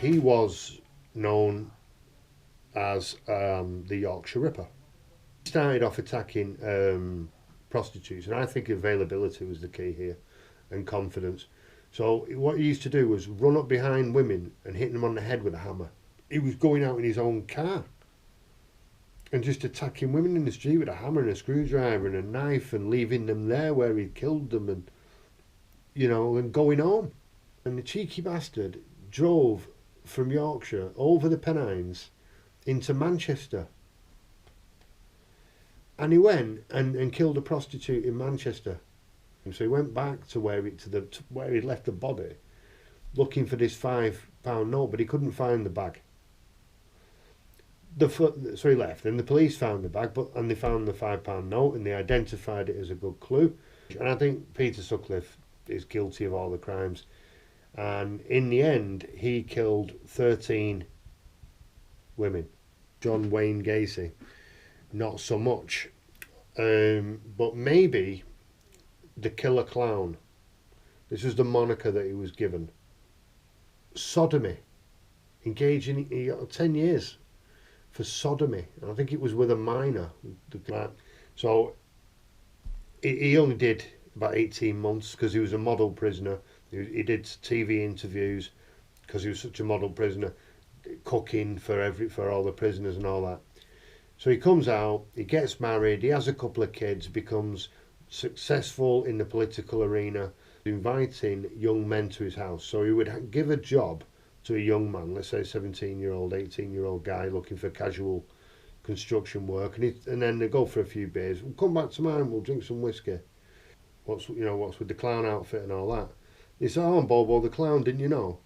he was known as the Yorkshire Ripper. He started off attacking prostitutes, and I think availability was the key here, and confidence. So what he used to do was run up behind women and hit them on the head with a hammer. He was going out in his own car and just attacking women in the street with a hammer and a screwdriver and a knife, and leaving them there where he'd killed them, and and going home. And the cheeky bastard drove from Yorkshire over the Pennines into Manchester, and he went and killed a prostitute in Manchester. And so he went back to where he'd left the body, looking for this £5 note, but he couldn't find the bag. So he left, and the police found the bag, and they found the £5 note, and they identified it as a good clue. And I think Peter Sutcliffe is guilty of all the crimes. And in the end, he killed 13 women. John Wayne Gacy, not so much. But maybe the killer clown. This was the moniker that he was given. Sodomy. He got 10 years for sodomy. And I think it was with a minor. So he only did about 18 months because he was a model prisoner. He did TV interviews because he was such a model prisoner, cooking for all the prisoners and all that. So he comes out, he gets married, he has a couple of kids, becomes successful in the political arena, inviting young men to his house. So he would give a job to a young man, let's say 17-year-old, 18-year-old guy looking for casual construction work, and then they go for a few beers. We'll come back tomorrow and we'll drink some whiskey. What's with the clown outfit and all that? He said, "Oh, I'm Bobo the Clown, didn't you know?"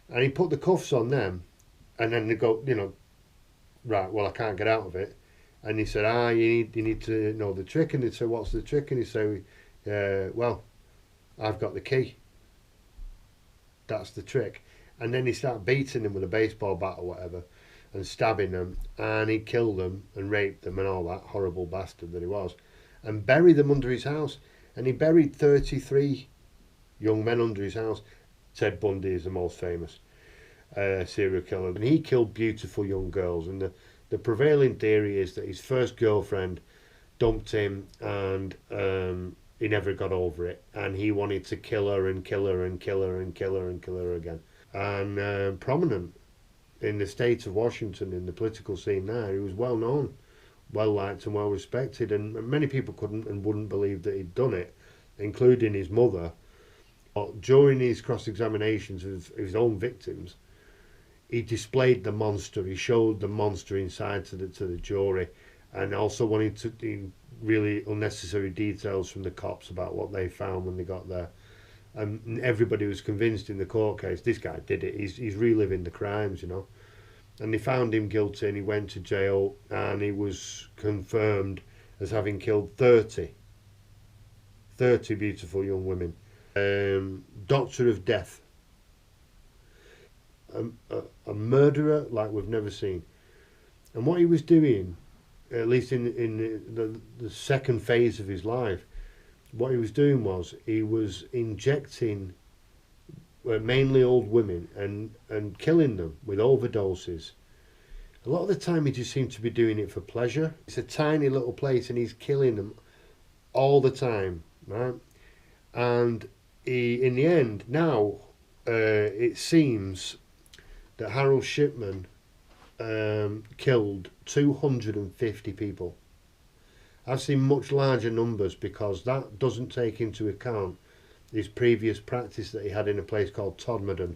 And he put the cuffs on them, and then they go, right, well, I can't get out of it. And he said, you need to know the trick. And they said, "What's the trick?" And he said, well, I've got the key. That's the trick. And then he started beating them with a baseball bat or whatever, and stabbing them, and he killed them and raped them and all that, horrible bastard that he was, and buried them under his house. And he buried 33 young men under his house. Ted Bundy is the most famous serial killer, and he killed beautiful young girls. And the prevailing theory is that his first girlfriend dumped him, and he never got over it, and he wanted to kill her and kill her and kill her and kill her and kill her again. And prominent in the state of Washington, in the political scene there, he was well known, well liked and well respected, and many people couldn't and wouldn't believe that he'd done it, including his mother. But during his cross-examinations of his own victims, he displayed the monster. He showed the monster inside to the jury, and also wanted to really unnecessary details from the cops about what they found when they got there. And everybody was convinced in the court case, this guy did it. He's reliving the crimes, And they found him guilty, and he went to jail, and he was confirmed as having killed 30 beautiful young women. Doctor of Death. A murderer like we've never seen. And what he was doing, at least in the second phase of his life, what he was doing was he was injecting mainly old women and killing them with overdoses. A lot of the time he just seemed to be doing it for pleasure. It's a tiny little place and he's killing them all the time, right? And in the end, now it seems that Harold Shipman killed 250 people. I've seen much larger numbers because that doesn't take into account his previous practice that he had in a place called Todmorden,